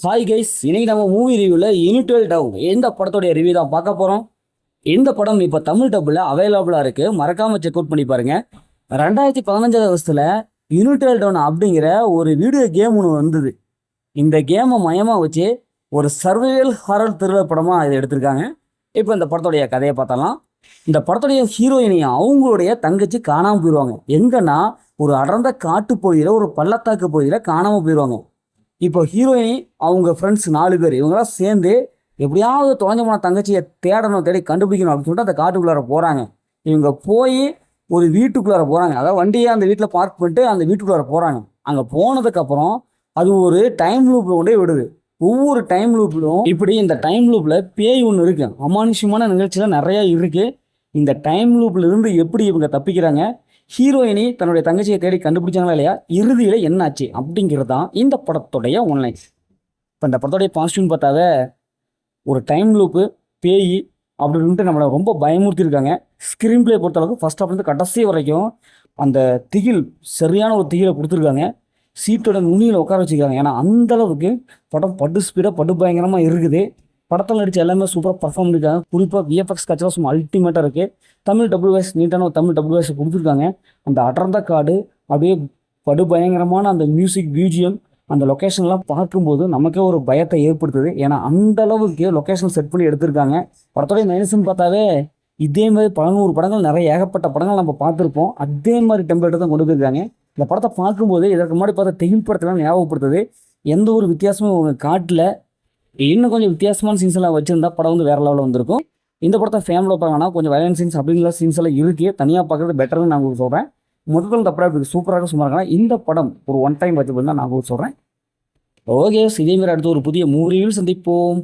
Hi guys, இன்னைக்கு நம்ம movie ரிவ்யூவில் யூனிட்வெல் டவ் எந்த படத்தோடைய ரிவ்யூ தான் பார்க்க போகிறோம். இந்த படம் இப்போ தமிழ் டப்பில் அவைலபிளாக இருக்குது. மறக்காமல் செக் அவுட் பண்ணி பாருங்கள். 2015 வருஷத்தில் யூனிட்வெல் டவுன் அப்படிங்கிற ஒரு வீடியோ கேம் ஒன்று வந்தது. இந்த கேமை மையமாக வச்சு ஒரு சர்வைவல் ஹாரர் த்ரில்லர் படமாக இதை எடுத்திருக்காங்க. இப்போ இந்த படத்துடைய கதையை பார்த்தலாம். இந்த படத்துடைய ஹீரோயினையும் அவங்களுடைய தங்கச்சி காணாமல் போயிடுவாங்க. எங்கன்னா ஒரு அடர்ந்த காட்டு பகுதியில், ஒரு பள்ளத்தாக்கு பகுதியில் காணாமல் போயிடுவாங்க. இப்போ ஹீரோயினி அவங்க ஃப்ரெண்ட்ஸ் 4 பேர் இவங்களாம் சேர்ந்து எப்படியாவது தொலைஞ்ச போன தங்கச்சியை தேடி கண்டுபிடிக்கணும் அப்படின்னு சொல்லிட்டு அந்த காட்டுக்குள்ளார போகிறாங்க. இவங்க போய் ஒரு வீட்டுக்குள்ளார போகிறாங்க. அதாவது வண்டியை அந்த வீட்டில் பார்க் பண்ணிட்டு அந்த வீட்டுக்குள்ளார போகிறாங்க. அங்கே போனதுக்கப்புறம் அது ஒரு டைம் லூப்பில் கொண்டே விடுது. ஒவ்வொரு டைம் லூப்லையும் இப்படி இந்த டைம் லூப்பில் பேய் ஒன்று இருக்குது. அமானுஷ்யமான நிகழ்ச்சியில் நிறையா இருக்குது. இந்த டைம் லூப்பில் இருந்து எப்படி இவங்க தப்பிக்கிறாங்க, ஹீரோயினி தன்னுடைய தங்கச்சியை தேடி கண்டுபிடிச்சாங்களா இல்லையா, இறுதியில் என்னாச்சு அப்படிங்கிறது தான் இந்த படத்துடைய ஒன்லைன். இப்போ இந்த படத்துடைய பாசிட்டிவ்னு பார்த்தாவே ஒரு டைம் லூப்பு, பேய் அப்படின்ட்டு நம்மளை ரொம்ப பயமுறுத்தியிருக்காங்க. ஸ்க்ரீன் பிளே பொறுத்தளவுக்கு ஃபர்ஸ்ட் ஆஃப்லேருந்து கடைசி வரைக்கும் அந்த திகில், சரியான ஒரு திகிலை கொடுத்துருக்காங்க. சீட்டோட நுனியில் உட்கார வச்சுருக்காங்க. ஏன்னா அந்தளவுக்கு படம் படு ஸ்பீடாக படு பயங்கரமாக இருக்குது. படத்தில் நடித்த எல்லாமே சூப்பராக பர்ஃபார்ம் பண்ணியிருக்காங்க. குறிப்பாக விஎஃப்எக்ஸ் காட்சிலாம் சும்மா அல்டிமேட்டாக இருக்குது. தமிழ் டபுள்யூஎஸ் நீட்டான ஒரு தமிழ் டபுள்யூஎஸ் கொடுத்துருக்காங்க. அந்த அடர்ந்த காடு, அப்படியே படு பயங்கரமான அந்த மியூசிக், பிஜிஎம், அந்த லொக்கேஷன்லாம் பார்க்கும்போது நமக்கே ஒரு பயத்தை ஏற்படுத்துது. ஏன்னா அந்த அளவுக்கு லொக்கேஷன் செட் பண்ணி எடுத்திருக்காங்க. படத்தோடைய மைனஸ்ன்னு பார்த்தாவே இதே மாதிரி 11 படங்கள், நிறைய ஏகப்பட்ட படங்கள் நம்ம பார்த்துருப்போம். அதே மாதிரி டெம்ப்ளேட்டை தான் கொண்டு போயிருக்காங்க. இந்த படத்தை பார்க்கும்போது இதற்கு முன்னாடி பார்த்த தெகில் படத்தெல்லாம் ஞாபகப்படுத்துது. எந்த ஒரு வித்தியாசமும் அவங்க காட்டில். இன்னும் கொஞ்சம் வித்தியாசமான சீன்ஸ் எல்லாம் வச்சுருந்தா படம் வந்து வேறு லெவலில் வந்திருக்கும். இந்த படத்தை ஃபேமிலியில் பார்க்கணும்னா கொஞ்சம் வயலன்ஸ் சீன்ஸ் அப்படிங்கிற சீன்ஸ் எல்லாம் இருக்குது. தனியாக பார்க்குறது பெட்டர்னு நான் உங்களுக்கு சொல்கிறேன். முதல் தப்பராக இருக்குது, சூப்பராக சும்மா இருக்கலாம். இந்த படம் ஒரு ஒன் டைம் வச்சு தான் நான் உங்களுக்கு சொல்கிறேன். ஓகே, இதேமாரி அடுத்து ஒரு புதிய மூவியில் சந்திப்போம்.